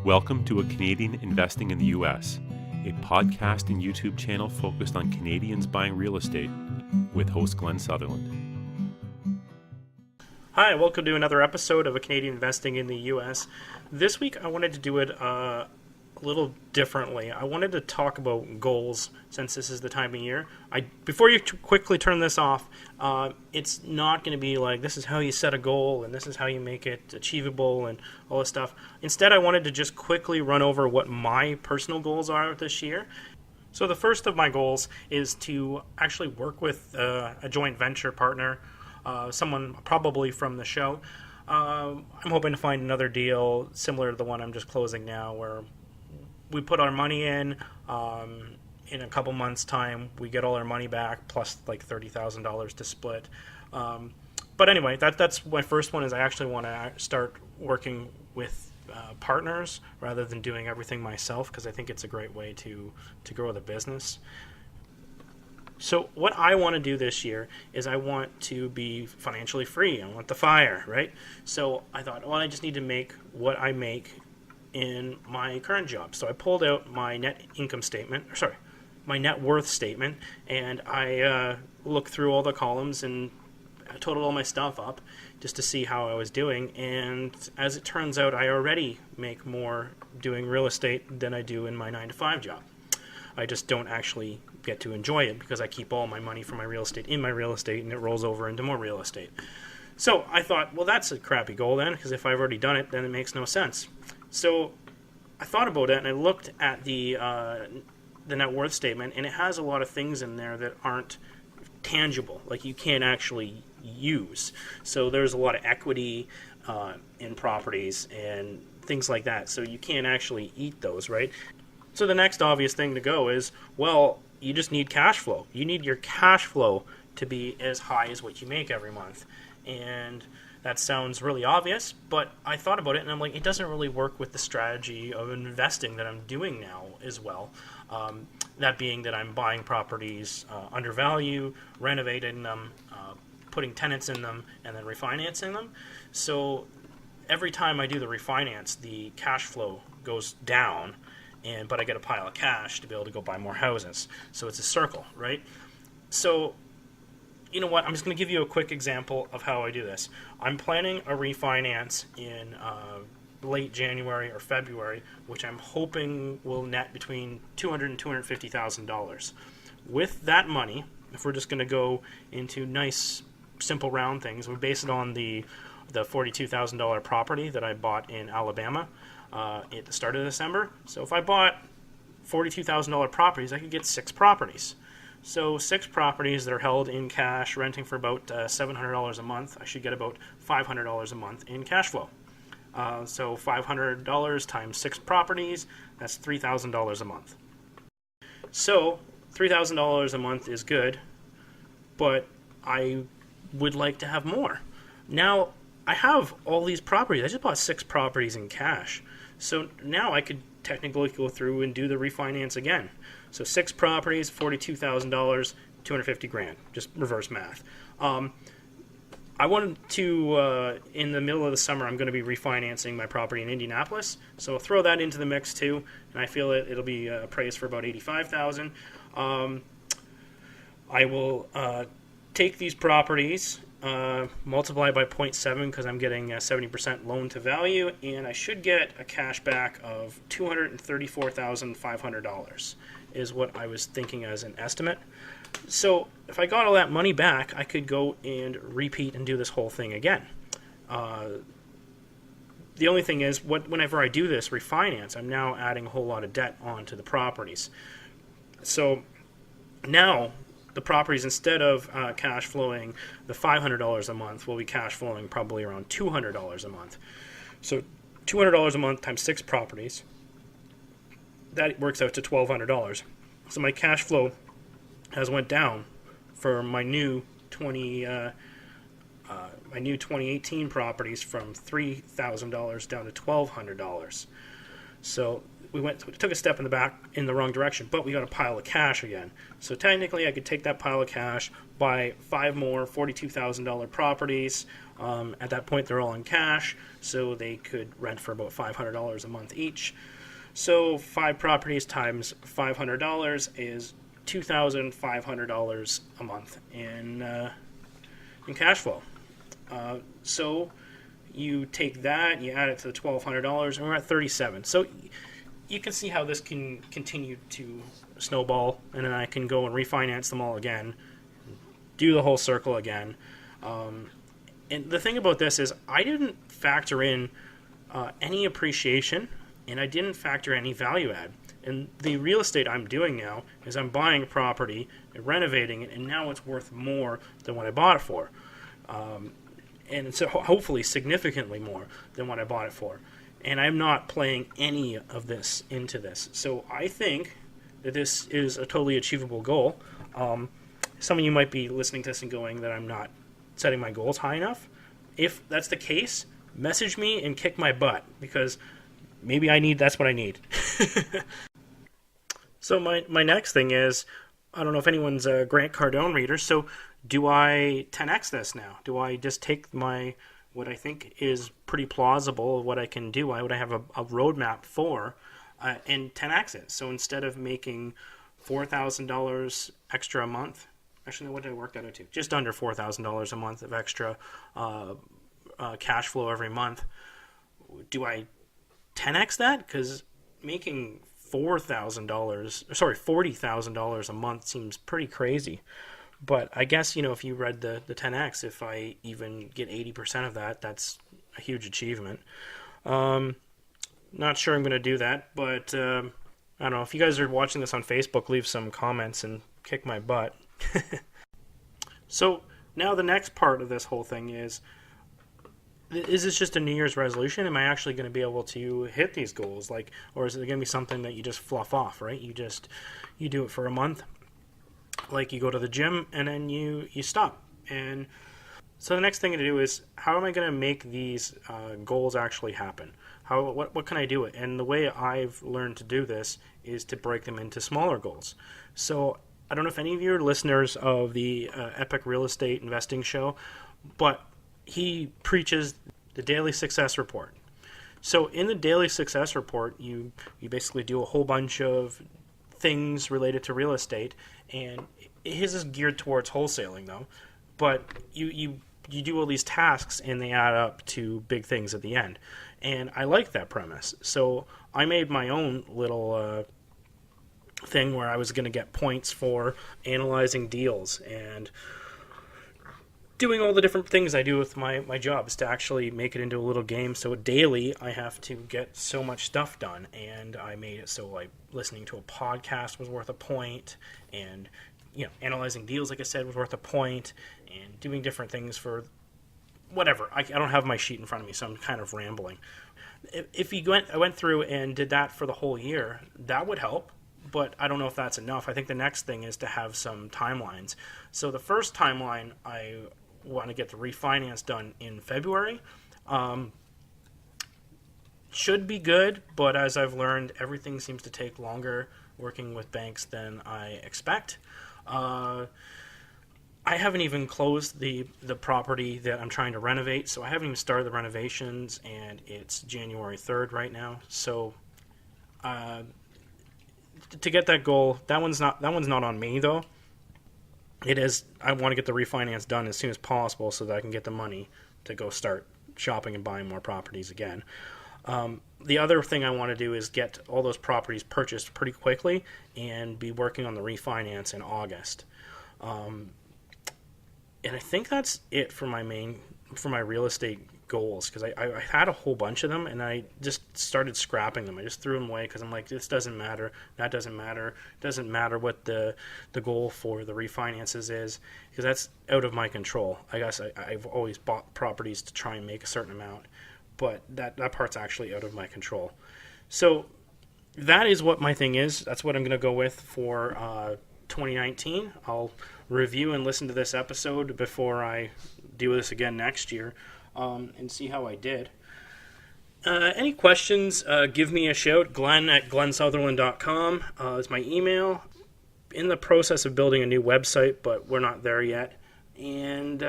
Welcome to A Canadian Investing in the U.S., a podcast and YouTube channel focused on Canadians buying real estate with host Glen Sutherland. Hi, welcome to another episode of A Canadian Investing in the U.S. This week I wanted to do it a little differently. I wanted to talk about goals since this is the time of year. Before you quickly turn this off, it's not going to be like this is how you set a goal and this is how you make it achievable and all this stuff. Instead, I wanted to just quickly run over what my personal goals are this year. So the first of my goals is to actually work with a joint venture partner, someone probably from the show. I'm hoping to find another deal similar to the one I'm just closing now, where we put our money in a couple months' time, we get all our money back, plus like $30,000 to split. But anyway, that's my first one, is I actually want to start working with partners rather than doing everything myself, because I think it's a great way to grow the business. So what I want to do this year is I want to be financially free. I want the FIRE, right? So I thought, well, I just need to make what I make in my current job. So I pulled out my net worth statement, and I looked through all the columns and totaled all my stuff up just to see how I was doing. And as it turns out, I already make more doing real estate than I do in my 9-to-5 job. I just don't actually get to enjoy it because I keep all my money from my real estate in my real estate, and it rolls over into more real estate. So I thought, well, that's a crappy goal then, because if I've already done it, then it makes no sense. So I thought about it, and I looked at the net worth statement, and it has a lot of things in there that aren't tangible, like you can't actually use. So there's a lot of equity in properties and things like that, so you can't actually eat those, right? So the next obvious thing to go is, well, you just need cash flow. You need your cash flow to be as high as what you make every month. And that sounds really obvious, but I thought about it, and I'm like, it doesn't really work with the strategy of investing that I'm doing now as well. That being that I'm buying properties under value, renovating them, putting tenants in them, and then refinancing them. So every time I do the refinance, the cash flow goes down, but I get a pile of cash to be able to go buy more houses. So it's a circle, right? So you know what? I'm just going to give you a quick example of how I do this. I'm planning a refinance in late January or February, which I'm hoping will net between $200,000 and $250,000. With that money, if we're just going to go into nice, simple, round things, we base it on the $42,000 property that I bought in Alabama at the start of December. So if I bought $42,000 properties, I could get 6 properties. So 6 properties that are held in cash, renting for about $700 a month, I should get about $500 a month in cash flow. So $500 times 6 properties, that's $3,000 a month. So $3,000 a month is good, but I would like to have more. Now, I have all these properties. I just bought 6 properties in cash. So now I could technically go through and do the refinance again. So 6 properties, $42,000, $250,000, just reverse math. I wanted to, in the middle of the summer, I'm going to be refinancing my property in Indianapolis. So I'll throw that into the mix too, and I feel it'll be appraised for about $85,000. I will take these properties, multiply by 0.7 because I'm getting a 70% loan to value, and I should get a cash back of $234,500 is what I was thinking as an estimate. So if I got all that money back, I could go and repeat and do this whole thing again. The only thing is, whenever I do this refinance, I'm now adding a whole lot of debt onto the properties. So now the properties, instead of cash flowing the $500 a month, will be cash flowing probably around $200 a month. So $200 a month times 6 properties, that works out to $1,200. So my cash flow has went down for my new 2018 properties from $3,000 down to $1,200. So we took a step in the wrong direction, but we got a pile of cash again. So technically, I could take that pile of cash, buy 5 more $42,000 properties. At that point, they're all in cash, so they could rent for about $500 a month each. So 5 properties times $500 is $2,500 a month in cash flow. So you take that, you add it to the $1,200, and we're at $37. So you can see how this can continue to snowball, and then I can go and refinance them all again, do the whole circle again. And the thing about this is I didn't factor in any appreciation, and I didn't factor any value add. And the real estate I'm doing now is I'm buying a property and renovating it, and now it's worth more than what I bought it for. And so hopefully significantly more than what I bought it for. And I'm not playing any of this into this. So I think that this is a totally achievable goal. Some of you might be listening to this and going that I'm not setting my goals high enough. If that's the case, message me and kick my butt, because maybe that's what I need. So my next thing is, I don't know if anyone's a Grant Cardone reader, so do I 10x this now? Do I just take what I think is pretty plausible of what I can do, what I have a roadmap for, and 10x it? So instead of making $4,000 extra a month, actually, what did I work that out to? Just under $4,000 a month of extra cash flow every month. Do I 10x that? Because making $40,000 a month seems pretty crazy. But I guess, if you read the 10x, if I even get 80% of that, that's a huge achievement. Not sure I'm going to do that, but I don't know. If you guys are watching this on Facebook, leave some comments and kick my butt. So now the next part of this whole thing is this just a New Year's resolution? Am I actually going to be able to hit these goals? Or is it going to be something that you just fluff off, right? You do it for a month, like you go to the gym, and then you stop. And so the next thing to do is, how am I going to make these goals actually happen? What can I do it? And the way I've learned to do this is to break them into smaller goals. So I don't know if any of you are listeners of the Epic Real Estate Investing Show, but he preaches the Daily Success Report. So in the Daily Success Report, you basically do a whole bunch of things related to real estate, and his is geared towards wholesaling though. But you do all these tasks, and they add up to big things at the end. And I like that premise. So I made my own little thing where I was going to get points for analyzing deals and doing all the different things I do with my jobs to actually make it into a little game. So daily I have to get so much stuff done, and I made it so listening to a podcast was worth a point, and analyzing deals, like I said, was worth a point, and doing different things for whatever. I don't have my sheet in front of me, so I'm kind of rambling. If I went through and did that for the whole year, that would help. But I don't know if that's enough. I think the next thing is to have some timelines. So the first timeline, I want to get the refinance done in February. Should be good, but as I've learned, everything seems to take longer working with banks than I expect. I haven't even closed the property that I'm trying to renovate, so I haven't even started the renovations, and it's January 3rd right now. So to get that goal, that one's not on me though. It is, I want to get the refinance done as soon as possible so that I can get the money to go start shopping and buying more properties again. The other thing I want to do is get all those properties purchased pretty quickly and be working on the refinance in August. And I think that's it for my real estate goals, because I had a whole bunch of them, and I just started scrapping them. I just threw them away because I'm like, this doesn't matter, that doesn't matter. It doesn't matter what the goal for the refinances is, because that's out of my control. I guess I've always bought properties to try and make a certain amount, but that part's actually out of my control. So that is what my thing is. That's what I'm going to go with for 2019. I'll review and listen to this episode before I do this again next year, and see how I did. Any questions, give me a shout. Glenn at glensutherland.com is my email. In the process of building a new website, but we're not there yet. And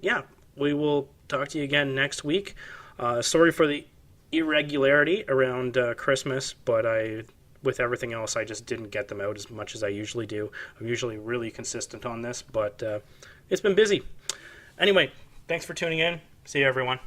yeah, we will talk to you again next week. Sorry for the irregularity around Christmas, but with everything else, I just didn't get them out as much as I usually do. I'm usually really consistent on this, but it's been busy. Anyway, thanks for tuning in. See you, everyone.